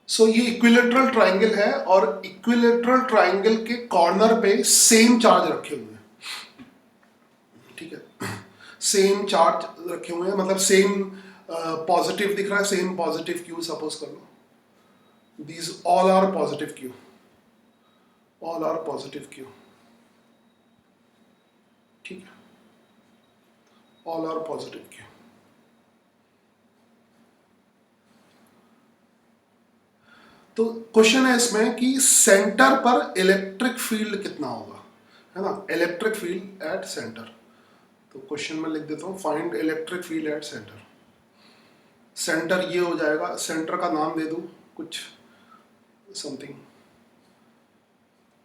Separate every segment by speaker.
Speaker 1: सो ये equilateral triangle है और इक्विलेटरल ट्राइंगल के कॉर्नर पे सेम चार्ज रखे हुए हैं, ठीक है, सेम चार्ज रखे हुए हैं, मतलब सेम पॉजिटिव दिख रहा है, सेम पॉजिटिव क्यू सपोज कर लो, these all are positive Q, all are positive Q, ठीक है, ऑल आर पॉजिटिव क्यू। तो क्वेश्चन है इसमें कि सेंटर पर इलेक्ट्रिक फील्ड कितना होगा, है ना, इलेक्ट्रिक फील्ड एट सेंटर। तो क्वेश्चन में लिख देता हूँ find electric field at centre. Centre ये हो जाएगा, सेंटर का नाम दे दूँ कुछ समथिंग,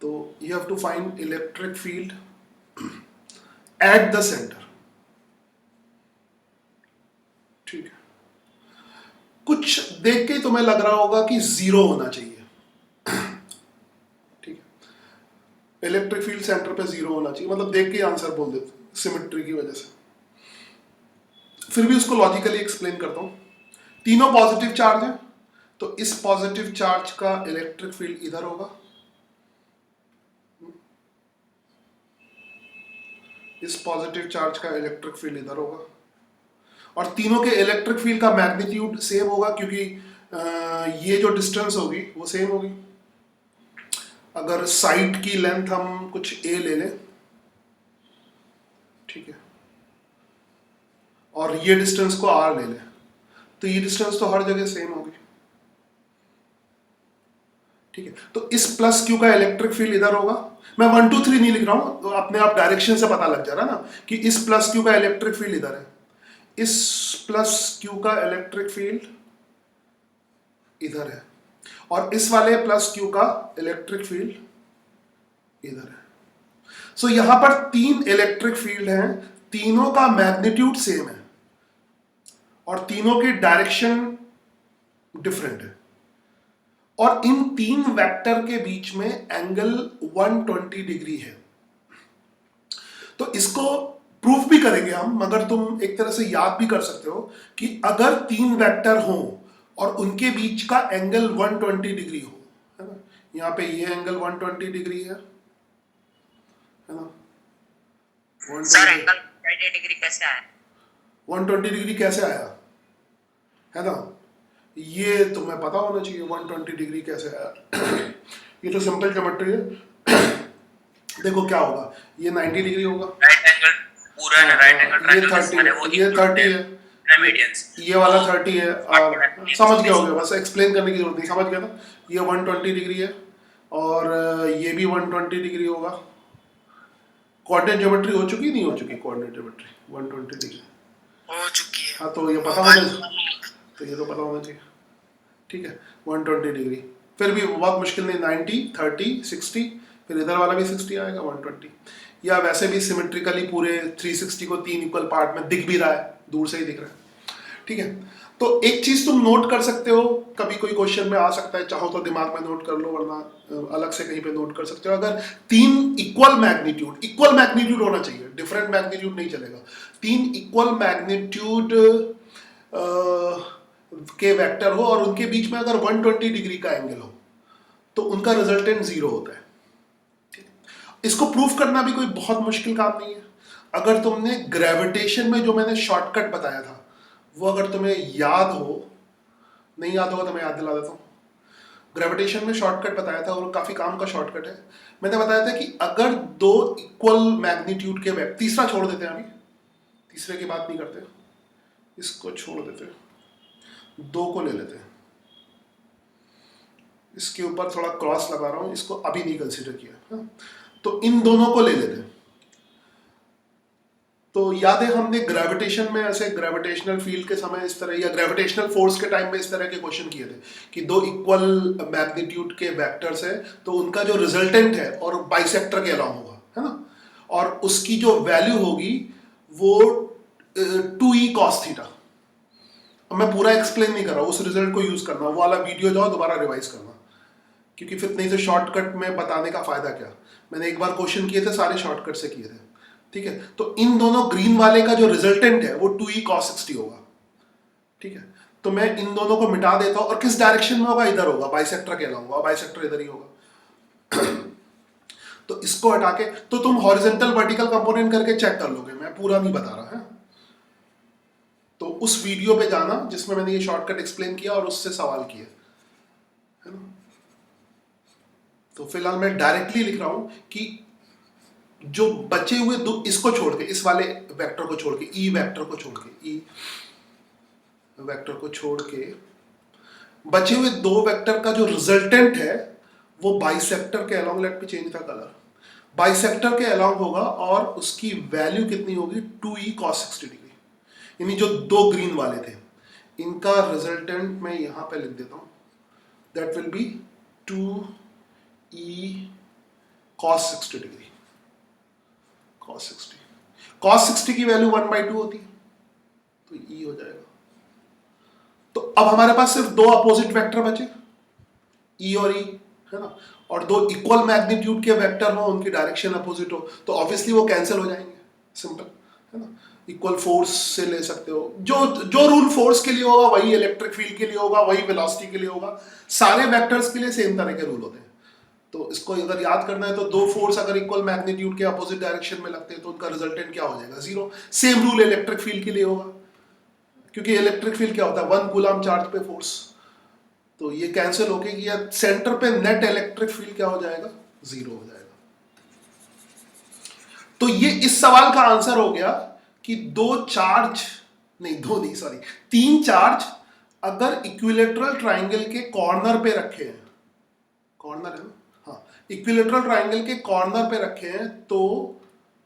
Speaker 1: तो you have to find electric field at the centre, ठीक है। कुछ देख के तुम्हें लग रहा होगा कि जीरो होना चाहिए, ठीक है, इलेक्ट्रिक फील्ड सेंटर पे जीरो होना चाहिए, मतलब देख के आंसर बोल देते सिमेट्री की वजह से। फिर भी उसको लॉजिकली एक्सप्लेन करता हूं। तीनों पॉजिटिव चार्ज है, तो इस पॉजिटिव चार्ज का इलेक्ट्रिक फील्ड इधर होगा, इस पॉजिटिव चार्ज का इलेक्ट्रिक फील्ड इधर होगा, और तीनों के इलेक्ट्रिक फील्ड का मैग्नीट्यूड सेम होगा क्योंकि ये जो डिस्टेंस होगी वो सेम होगी। अगर साइड की लेंथ हम कुछ ए ले लें, ठीक है, और ये डिस्टेंस को आर ले लें, तो ये डिस्टेंस तो हर जगह सेम होगी, ठीक है। तो इस प्लस क्यू का इलेक्ट्रिक फील्ड इधर होगा। मैं 1 2 3 नहीं लिख रहा हूं, तो अपने आप डायरेक्शन से पता लग जा रहा है ना कि इस प्लस क्यू का इलेक्ट्रिक फील्ड इधर है, इस प्लस क्यू का इलेक्ट्रिक फील्ड इधर है, और इस वाले प्लस क्यू का इलेक्ट्रिक फील्ड इधर है। सो यहां पर तीन इलेक्ट्रिक फील्ड हैं, तीनों का मैग्नीट्यूड सेम है और तीनों की डायरेक्शन डिफरेंट है, और इन तीन वेक्टर के बीच में एंगल 120 डिग्री है। तो इसको प्रूफ भी करेंगे हम, मगर तुम एक तरह से याद भी कर सकते हो कि अगर तीन वेक्टर हो और उनके बीच का एंगल 120 डिग्री हो, है ना, यहां पे ये एंगल 120 डिग्री है ना,
Speaker 2: सर एंगल 120 डिग्री कैसे आया?
Speaker 1: 120 डिग्री कैसे आया, है ना, ये तुम्हें पता होना चाहिए 120 डिग्री कैसे आया। ये तो सिंपल ज्योमेट्री है। देखो क्या होगा, ये 90 डिग्री होगा,
Speaker 2: राइट एंगल पूरा है, राइट एंगल
Speaker 1: ये
Speaker 2: ट्रायंगल
Speaker 1: 30, ये 30 है,
Speaker 2: मीडियंस,
Speaker 1: ये वाला 30 है, समझ गया होगा, बस एक्सप्लेन करने की जरूरत नहीं, समझ गया ना। ये 120 डिग्री है और ये भी 120 डिग्री होगा। कोऑर्डिनेट ज्योमेट्री हो चुकी नहीं हो चुकी, कोऑर्डिनेट ज्योमेट्री 120 डिग्री
Speaker 2: हो चुकी है।
Speaker 1: हाँ, तो ये पता होना चाहिए, तो ये तो पता होना चाहिए, ठीक है, 120 डिग्री। फिर भी बहुत मुश्किल नहीं, 90 30 60, फिर इधर वाला भी 60 आएगा 120, या वैसे भी सिमेट्रिकली पूरे 360 को तीन इक्वल पार्ट में दिख भी रहा है, दूर से ही दिख रहा है, ठीक है। तो एक चीज तुम नोट कर सकते हो, कभी कोई क्वेश्चन में आ सकता है, चाहो तो दिमाग में नोट कर लो, वरना अलग से कहीं पे नोट कर सकते हो। अगर तीन इक्वल मैग्नीट्यूड होना चाहिए, डिफरेंट मैग्नीट्यूड नहीं चलेगा, तीन इक्वल मैग्नीट्यूड के वेक्टर हो और उनके बीच में अगर 120 डिग्री का एंगल हो तो उनका रिजल्टेंट जीरो होता है। इसको प्रूफ करना भी कोई बहुत मुश्किल काम नहीं है। अगर तुमने ग्रेविटेशन में जो मैंने शॉर्टकट बताया था वो अगर तुम्हें याद हो, नहीं याद होगा तो मैं याद दिला देता हूँ। ग्रेविटेशन में शॉर्टकट बताया था और काफी काम का शॉर्टकट है। मैंने बताया था कि अगर दो इक्वल मैग्नीट्यूड के वेक्टर, तीसरा छोड़ देते हैं, अभी तीसरे की बात नहीं करते, इसको छोड़ देते हैं, दो को ले लेते हैं, इसके ऊपर थोड़ा क्रॉस लगा रहा हूं, इसको अभी नहीं कंसीडर किया, हाँ? तो इन दोनों को ले लेते हैं। तो याद है हमने ग्रेविटेशन में ऐसे ग्रेविटेशनल फील्ड के समय इस तरह, या ग्रेविटेशनल फोर्स के टाइम में इस तरह के क्वेश्चन किए थे कि दो इक्वल मैग्नीट्यूड के वेक्टर्स है तो उनका जो रिजल्टेंट है और बाइसेक्टर के अलाउंग होगा, है ना, और उसकी जो वैल्यू होगी वो 2e cos थीटा। अब मैं पूरा एक्सप्लेन नहीं कर रहा, उस रिजल्ट को यूज करना, वो वाला वीडियो जाओ दोबारा रिवाइज करना, क्योंकि फिर नहीं तो शॉर्टकट में बताने का फायदा क्या। मैंने एक बार क्वेश्चन किए थे, सारे शॉर्टकट से किए थे, ठीक है। तो इन दोनों ग्रीन वाले का जो रिजल्टेंट है वो 2e cos 60 होगा, ठीक है, तो मैं इन दोनों को मिटा देता हूं और किस डायरेक्शन में होगा, इधर होगा, बाइसेक्टर के अलावा, बाइसेक्टर इधर ही होगा। तो इसको हटा के तो तुम हॉरिजॉन्टल वर्टिकल कंपोनेंट करके चेक कर लोगे, मैं पूरा नहीं बता रहा है। तो उस वीडियो पे जाना जिसमें मैंने ये शॉर्टकट एक्सप्लेन किया और उससे सवाल किए, है ना। तो फिलहाल मैं डायरेक्टली लिख रहा हूं कि जो बचे हुए दो, इसको छोड़ के, इस वाले वेक्टर को छोड़ के, ई वेक्टर को छोड़ के, ई वेक्टर को छोड़ के बचे हुए दो वेक्टर का जो रिजल्टेंट है वो बाइसेक्टर के along, let me change the colour, bisector के अलोंग होगा और उसकी वैल्यू कितनी होगी, 2e cos 60 डिग्री। यानी जो दो ग्रीन वाले थे इनका रिजल्टेंट मैं यहां पे लिख देता हूं, that will be 2e cos 60 degree. cos 60 की वैल्यू 1/2 होती है, तो e हो जाएगा। तो अब हमारे पास सिर्फ दो अपोजिट वेक्टर बचे, ई और ई, है ना, और दो इक्वल मैग्नीट्यूड के वेक्टर हो, उनकी डायरेक्शन अपोजिट हो, तो ऑब्वियसली वो कैंसिल हो जाएंगे, सिंपल, है ना। इक्वल फोर्स से ले सकते हो, जो जो रूल फोर्स के लिए होगा वही इलेक्ट्रिक फील्ड के लिए होगा, वही वेलोसिटी के लिए होगा, सारे वेक्टर्स के लिए सेम तरह के रूल होते हैं। तो इसको अगर याद करना है तो दो फोर्स अगर इक्वल मैग्नीट्यूड के अपोजिट डायरेक्शन में लगते हैं तो उनका रिजल्टेंट क्या हो जाएगा, 0। सेम रूल इलेक्ट्रिक फील्ड के लिए होगा, क्योंकि इलेक्ट्रिक फील्ड क्या होता है, 1 कूलम चार्ज पे फोर्स, तो ये कैंसिल होके ये सेंटर पे नेट इलेक्ट्रिक फील्ड क्या हो जाएगा, 0 हो जाएगा। तो ये इस सवाल का आंसर हो गया कि तीन चार्ज अगर इक्विलेटरल ट्राइंगल के कॉर्नर पे रखे हैं, कॉर्नर है ना, हाँ, इक्विलेटरल ट्राइंगल के कॉर्नर पे रखे हैं, तो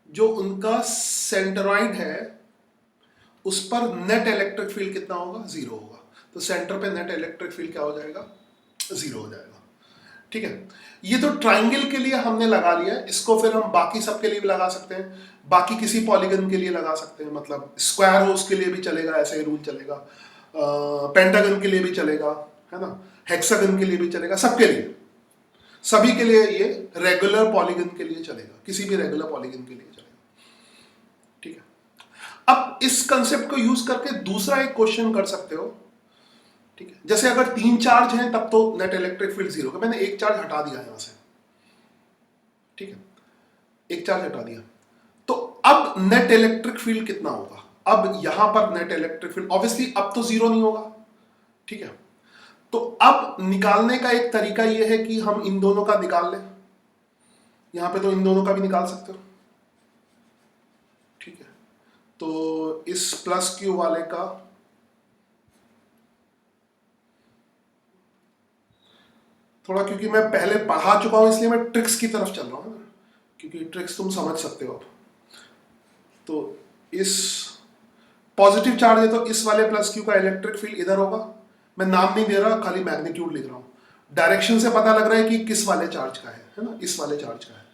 Speaker 1: जो उनका सेंटरॉइड है उस पर नेट इलेक्ट्रिक फील्ड कितना होगा, 0 होगा। तो सेंटर पे नेट इलेक्ट्रिक फील्ड क्या हो जाएगा, 0 हो जाएगा। ठीक है, ये तो ट्राइंगल के लिए हमने लगा लिया है, इसको फिर हम बाकी सब के लिए भी लगा सकते हैं, बाकी किसी पॉलीगन के लिए लगा सकते हैं, मतलब स्क्वायर हो उसके लिए भी चलेगा, ऐसा ही रूल चलेगा, पेंटागन के लिए भी चलेगा, है ना, हेक्सागन के लिए भी चलेगा, सबके लिए, सभी के लिए ये रेगुलर पॉलीगन के लिए चलेगा, किसी भी रेगुलर पॉलीगन के लिए चलेगा। ठीक है, अब इस कंसेप्ट को यूज करके दूसरा एक क्वेश्चन कर सकते हो। ठीक है, जैसे अगर 3 चार्ज हैं तब तो नेट इलेक्ट्रिक फील्ड 0 होगा, मैंने एक चार्ज हटा दिया यहां से, ठीक है, एक चार्ज हटा दिया, तो अब नेट इलेक्ट्रिक फील्ड कितना होगा, अब यहां पर नेट इलेक्ट्रिक फील्ड ऑब्वियसली अब तो 0 नहीं होगा। ठीक है, तो अब निकालने का एक तरीका यह है कि हम इन दोनों का निकाल लें, यहां पे तो इन दोनों का भी निकाल सकते हो। ठीक है, तो इस प्लस क्यू वाले का थोड़ा, क्योंकि मैं पहले पढ़ा चुका हूं इसलिए मैं ट्रिक्स की तरफ चल रहा हूं, क्योंकि ट्रिक्स तुम समझ सकते हो अब। तो इस पॉजिटिव चार्ज है तो इस वाले प्लस क्यू का इलेक्ट्रिक फील्ड इधर होगा, मैं नाम नहीं दे रहा, खाली मैग्नीट्यूड लिख रहा हूं, डायरेक्शन से पता लग रहा है कि किस वाले चार्ज का है ना, इस वाले चार्ज का है,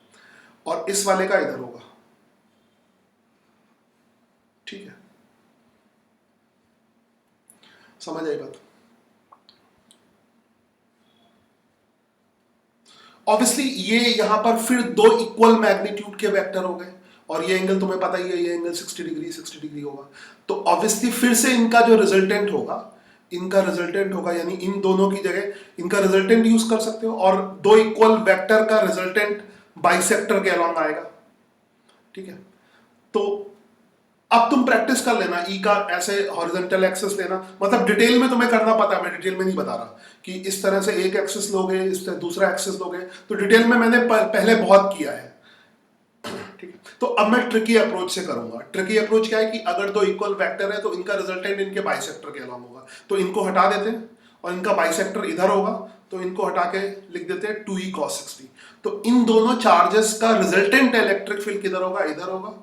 Speaker 1: और इस वाले का इधर होगा। ठीक है, समझ आई बात। ऑब्वियसली ये यहां पर फिर दो इक्वल मैग्नीट्यूड के वेक्टर हो गए, और ये एंगल तुम्हें पता ही है, ये एंगल 60 डिग्री होगा, तो ऑब्वियसली फिर से इनका जो रिजल्टेंट होगा, यानी इन दोनों की जगह इनका रिजल्टेंट यूज कर सकते हो, और दो इक्वल वेक्टर का रिजल्टेंट बाइसेक्टर के अलोंग आएगा। ठीक है, तो अब तुम प्रैक्टिस कर लेना, ई का ऐसे हॉरिजॉन्टल एक्सिस लेना, मतलब डिटेल में तुम्हें करना पता है, मैं डिटेल में नहीं बता रहा कि इस तरह से एक एक्सिस लोगे, इस तरह दूसरा एक्सिस लोगे, तो डिटेल में मैंने पहले बहुत किया है। ठीक है, तो अब मैं ट्रिकी अप्रोच से करूंगा। ट्रिकी अप्रोच क्या है कि अगर दो इक्वल वेक्टर है तो इनका रिजल्टेंट इनके बाइसेक्टर के अलोंग होगा, तो इनको हटा देते हैं, और इनका बाइसेक्टर इधर होगा, तो इनको हटा के लिख देते हैं 2e cos 60। तो इन दोनों चार्जेस का रिजल्टेंट इलेक्ट्रिक फील्ड किधर होगा, इधर होगा,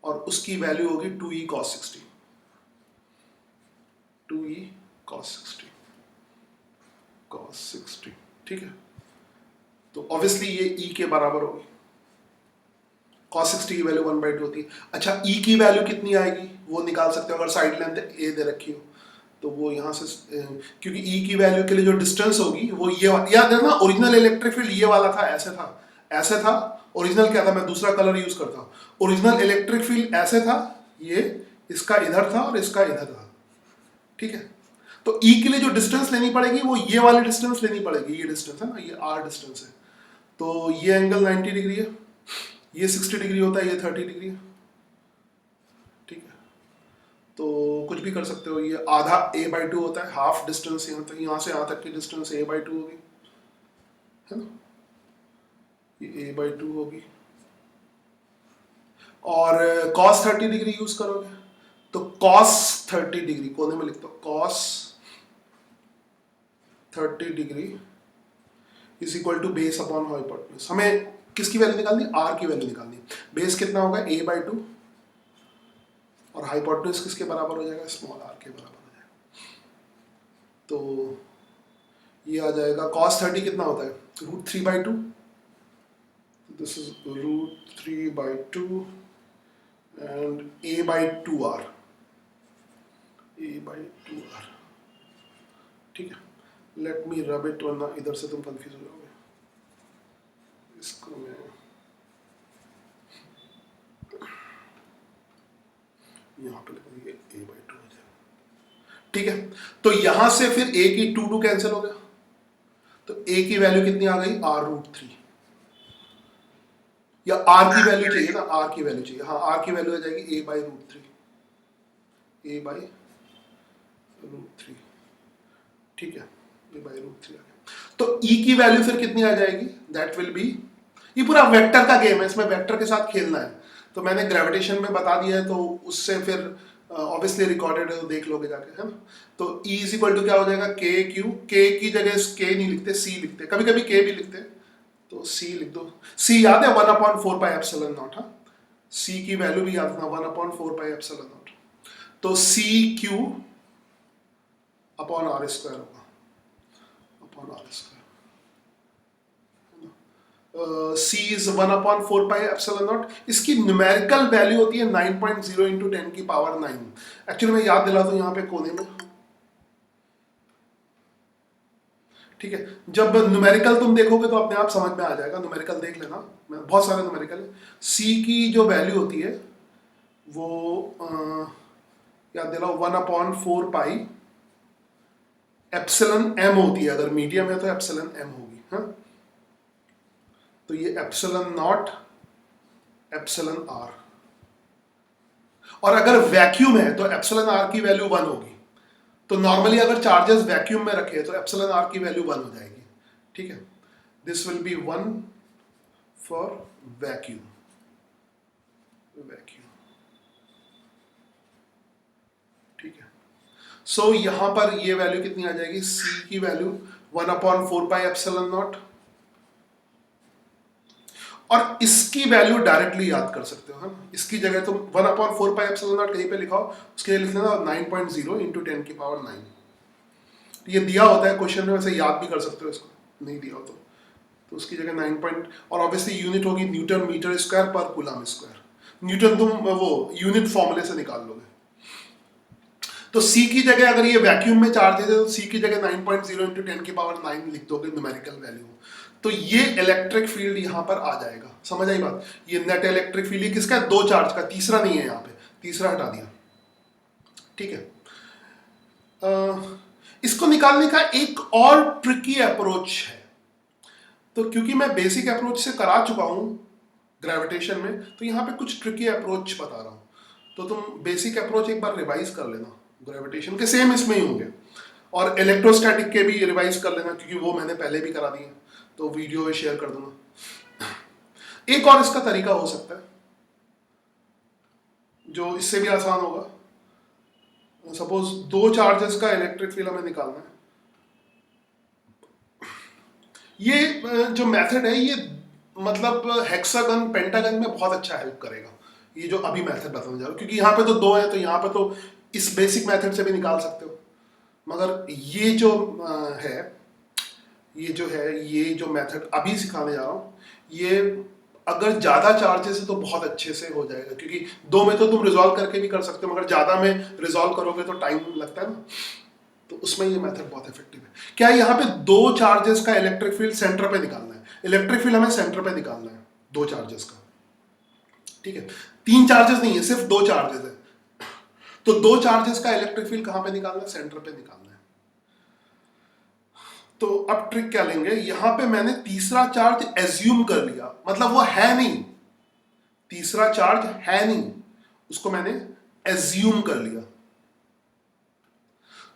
Speaker 1: और उसकी वैल्यू होगी 2e cos 60, 2e cos 60। ठीक है, तो ऑब्वियसली ये e के बराबर होगी, cos 60 की वैल्यू 1/2 होती है। अच्छा, e की वैल्यू कितनी आएगी वो निकाल सकते हो, अगर साइड लेंथ a दे रखी हो तो वो यहाँ से, क्योंकि e की वैल्यू के लिए जो डिस्टेंस होगी वो ये, याद है ना, ओरिजिनल इलेक्ट्रिक फील्ड ये वाला था, ऐसे था, ओरिजिनल क्या था, मैं दूसरा कलर यूज करता हूँ, ओरिजिनल इलेक्ट्रिक फील्ड ऐसे था, ये इसका इधर था और इसका इधर था। ठीक है। तो ई के लिए जो डिस्टेंस लेनी पड़ेगी वो ये वाली डिस्टेंस लेनी पड़ेगी, ये डिस्टेंस है ना, ये आर डिस्टेंस है। तो ये एंगल 90 डिग्री है, ये 60 डिग्री होता है, ये 30 डिग्री है, ठीक है। तो कुछ भी कर सकते हो, ये आधा a/2 होता है, हाफ डिस्टेंस यहाँ तक, यहाँ से यहाँ तक की डिस्टेंस a/2 होगी, है ना, ये a/2 होगी। और cos 30 डिग्री यूज करोगे तो cos 30 डिग्री कोने में लिखता हूँ, cos 30 degree is equal to base upon hypotenuse. हमें किसकी वैल्यू निकालनी, आर की वैल्यू निकालनी। बेस कितना होगा, a/2, और हाइपोटेन्यूज किसके बराबर हो जाएगा, स्मॉल आर के बराबर हो जाएगा। तो ये आ जाएगा cos 30 कितना होता है, √3/2, दिस इज √3/2 एंड a/2r, ठीक है। लेट मी रब इट, वरना इधर से तुम कंफ्यूज हो जाओगे। इसको मैं यहाँ पे लिखूंगी, a/2 हो जाएगा, ठीक है। तो यहां से फिर a की 2 कैंसिल हो गया, तो a की वैल्यू कितनी आ गई, r√3, या r की वैल्यू चाहिए ना, r की वैल्यू चाहिए, हाँ r की वैल्यू आ जाएगी a/√3, a/√3, ठीक है, a/√3 आ गया। तो e की वैल्यू फिर कितनी आ जाएगी, दैट विल बी, ये पूरा वेक्टर का गेम है, इसमें वेक्टर के साथ खेलना है। तो मैंने ग्रेविटेशन में बता दिया है, तो उससे फिर ऑब्वियसली रिकॉर्डेड है, तो देख लोगे जाके, है ना। तो E इज इक्वल टू क्या हो जाएगा, KQ, K की जगह K नहीं लिखते, C लिखते, कभी कभी K भी लिखते, तो C लिख दो। C याद है 1/4πε0, हाँ, C की वैल्यू भी याद रखना, 1/4πε0। तो CQ अपॉन r² होगा, अपॉन r²। C is 1/4πε0। इसकी न्यूमेरिकल वैल्यू होती है 9.0 इंटू 10⁹9। एक्चुअली मैं याद दिला दूं यहाँ पे कोने में, ठीक है। जब न्यूमेरिकल तुम देखोगे तो अपने आप समझ में आ जाएगा, न्यूमेरिकल देख लेना, बहुत सारे न्यूमेरिकल है। C की जो वैल्यू होती है वो याद दिलाओ 1/4πε होती है, अगर मीडियम है तो ε m होगी, हाँ। तो ये ε0 εr, और अगर वैक्यूम है तो εr की वैल्यू 1 होगी। तो नॉर्मली अगर चार्जेस वैक्यूम में रखे तो εr की वैल्यू 1 हो जाएगी, ठीक है। This will be 1 for vacuum, ठीक है। सो यहां पर ये वैल्यू कितनी आ जाएगी, C की वैल्यू 1/4πε0, और इसकी वैल्यू डायरेक्टली याद कर सकते हो, है ना। इसकी जगह तुम 1/4πε0 कहीं पे लिखाओ, उसके लिए लिख लेना 9.0 इंटू 10⁹9। ये दिया होता है क्वेश्चन में, वैसे याद भी कर सकते हो इसको, नहीं दिया हो तो उसकी जगह 9 और ऑब्वियसली यूनिट होगी न्यूटन मीटर स्क्वायर पर कूलम स्क्वायर। न्यूटन तुम वो यूनिट फॉर्मूले से निकाल लोगे। तो C की जगह अगर ये वैक्यूम में चार्ज है तो C की जगह 9.0 इंटू 10⁹9 लिख दोगे न्यूमेरिकल वैल्यू, तो ये इलेक्ट्रिक फील्ड यहां पर आ जाएगा। समझ आई बात, ये नेट इलेक्ट्रिक फील्ड, ये किसका है, 2 चार्ज का, तीसरा नहीं है यहाँ पे, तीसरा हटा दिया, ठीक है। इसको निकालने का एक और ट्रिकी अप्रोच है। तो क्योंकि मैं बेसिक अप्रोच से करा चुका हूं ग्रेविटेशन में, तो यहाँ पे कुछ ट्रिकी अप्रोच बता रहा हूं, तो तुम बेसिक अप्रोच एक बार रिवाइज कर लेना, ग्रेविटेशन के सेम इसमें ही होंगे, और इलेक्ट्रोस्टैटिक के भी रिवाइज कर लेना, क्योंकि वो मैंने पहले भी करा दिए, तो वीडियो में शेयर कर दूंगा। एक और इसका तरीका हो सकता है जो इससे भी आसान होगा। सपोज 2 चार्जेस का इलेक्ट्रिक फील्ड हमें निकालना है, ये जो मेथड है ये मतलब हेक्सागन पेंटागन में बहुत अच्छा हेल्प करेगा, ये जो अभी मेथड बताने जा रहा हूं, क्योंकि यहाँ पे तो 2 है, तो यहाँ पे तो इस बेसिक मेथड से भी निकाल सकते हो, मगर ये जो है, ये जो मेथड अभी सिखाने जा रहा हूँ, ये अगर ज़्यादा चार्जेस है तो बहुत अच्छे से हो जाएगा, क्योंकि 2 में तो तुम रिजॉल्व करके भी कर सकते हो, मगर ज़्यादा में रिजॉल्व करोगे तो टाइम लगता है ना, तो उसमें ये मेथड बहुत इफेक्टिव है। क्या यहाँ पे 2 चार्जेस का इलेक्ट्रिक फील्ड सेंटर पे निकालना है, इलेक्ट्रिक फील्ड हमें सेंटर पे निकालना है 2 चार्जेस का, ठीक है। 3 चार्जेस नहीं है, सिर्फ 2 चार्जेस है। तो दो चार्जेस का इलेक्ट्रिक फील्ड कहां पे निकालना है? सेंटर पे निकालना है। तो अब ट्रिक क्या लेंगे, यहां पे मैंने तीसरा चार्ज एज्यूम कर लिया, मतलब वो है नहीं, तीसरा चार्ज है नहीं, उसको मैंने एज्यूम कर लिया।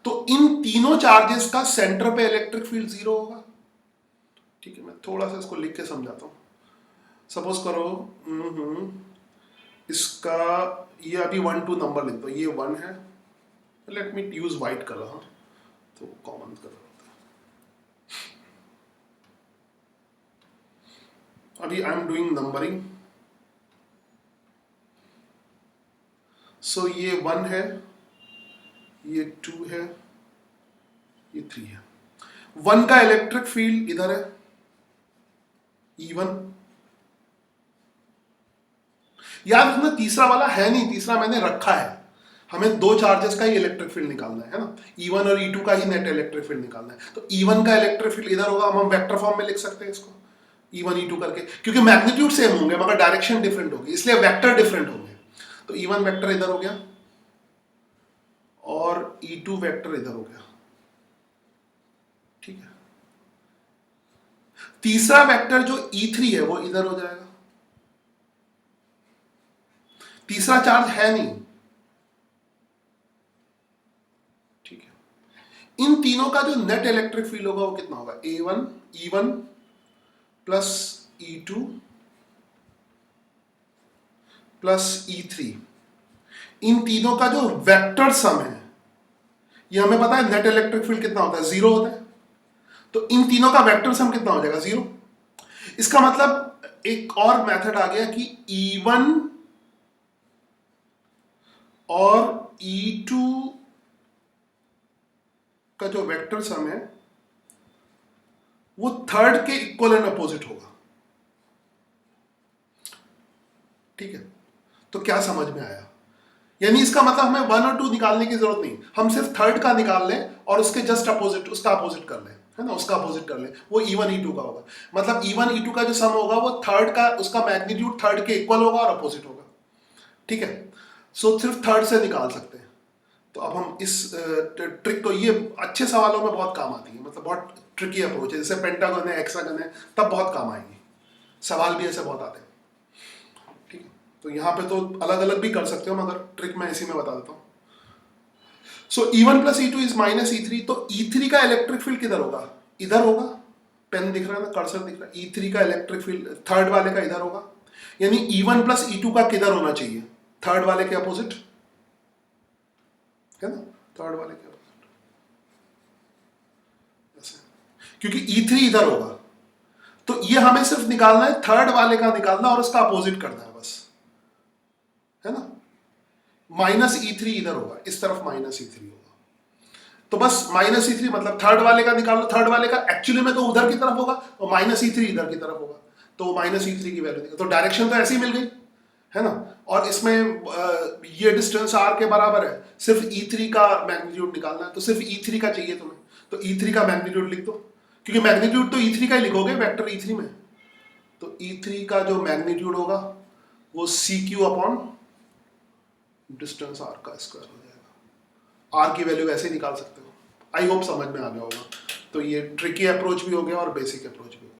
Speaker 1: तो इन तीनों चार्जेस का सेंटर पे इलेक्ट्रिक फील्ड 0 होगा। ठीक है, मैं थोड़ा सा इसको लिख के समझाता हूं। सपोज करो इसका ये अभी 1 2 नंबर लिख दो, ये 1 है, let me use white colour, हाँ तो कॉमन कलर होता है। अभी आई एम डूइंग नंबरिंग। सो ये 1 है, ये 2 है, ये 3 है। 1 का इलेक्ट्रिक फील्ड इधर है, E1। याद रखना तीसरा वाला है नहीं, तीसरा मैंने रखा है, हमें दो चार्जेस का ही इलेक्ट्रिक फील्ड निकालना है ना, E1 और E2 का ही नेट इलेक्ट्रिक फील्ड निकालना है। तो E1 का इलेक्ट्रिक फील्ड इधर होगा, हम वेक्टर फॉर्म में लिख सकते हैं इसको E1 E2 करके, क्योंकि मैग्नीट्यूड सेम होंगे मगर डायरेक्शन डिफरेंट होगी, इसलिए वेक्टर डिफरेंट होंगे। तो E1 वेक्टर इधर हो गया और E2 वेक्टर इधर हो गया। ठीक है, तीसरा वेक्टर जो E3 है वो इधर हो जाएगा, तीसरा चार्ज है नहीं। ठीक है, इन तीनों का जो नेट इलेक्ट्रिक फील्ड होगा वो कितना होगा? E1 plus E2 plus E3। इन तीनों का जो वेक्टर सम है, ये हमें पता है नेट इलेक्ट्रिक फील्ड कितना होता है? 0 होता है। तो इन तीनों का वेक्टर सम कितना हो जाएगा? 0। इसका मतलब एक और मेथड आ गया कि E1 और E2 का जो वेक्टर सम है वो थर्ड के इक्वल एंड अपोजिट होगा। ठीक है, तो क्या समझ में आया? यानी इसका मतलब हमें 1 और 2 निकालने की जरूरत नहीं, हम सिर्फ थर्ड का निकाल लें और उसके जस्ट अपोजिट, उसका अपोजिट कर लें, है ना, उसका अपोजिट कर लें, वो E1 E2 का होगा। मतलब E1 E2 का जो सम होगा वो थर्ड का, उसका मैग्नीट्यूड थर्ड के इक्वल होगा और अपोजिट होगा। ठीक है, सो सिर्फ थर्ड से निकाल सकते हैं। तो अब हम इस ट्रिक को, ये अच्छे सवालों में बहुत काम आती है, मतलब बहुत ट्रिकी अप्रोच है, जैसे पेंटागन है, हेक्सागन है, तब बहुत काम आएगी, सवाल भी ऐसे बहुत आते हैं। ठीक है, तो यहाँ पे तो अलग अलग भी कर सकते हो मगर ट्रिक मैं इसी में बता देता हूँ। सो E1 plus E2 is minus E3। तो E3 का इलेक्ट्रिक फील्ड किधर होगा? इधर होगा, पेन दिख रहा है ना, कर्सर दिख रहा है, E3 का इलेक्ट्रिक फील्ड थर्ड वाले का इधर होगा। यानी E1 प्लस E2 का किधर होना चाहिए? थर्ड वाले के अपोजिट, है ना, थर्ड वाले के अपोजिट ऐसे, क्योंकि E3 इधर होगा। तो ये हमें सिर्फ निकालना है, थर्ड वाले का निकालना और उसका अपोजिट करना है बस, है ना। माइनस E3 इधर होगा, इस तरफ माइनस E3 होगा। तो बस माइनस E3 मतलब थर्ड वाले का निकाल लो, थर्ड वाले का एक्चुअली में तो उधर की तरफ होगा और माइनस E3 इधर की तरफ होगा, तो माइनस E3 की वैल्यू देगा। तो डायरेक्शन तो ऐसे ही मिल गई, है ना। और इसमें ये डिस्टेंस r के बराबर है, सिर्फ E3 का मैग्नीट्यूड निकालना है, तो सिर्फ E3 का चाहिए तुम्हें, तो E3 का मैग्नीट्यूड लिख दो, क्योंकि मैग्नीट्यूड तो E3 का ही लिखोगे वेक्टर E3 में। तो E3 का जो मैग्नीट्यूड होगा वो CQ अपॉन डिस्टेंस r का स्क्वायर हो जाएगा। r की वैल्यू ऐसे निकाल सकते हो। आई होप समझ में आ गया होगा। तो ये ट्रिकी अप्रोच भी हो गया और बेसिक अप्रोच भी।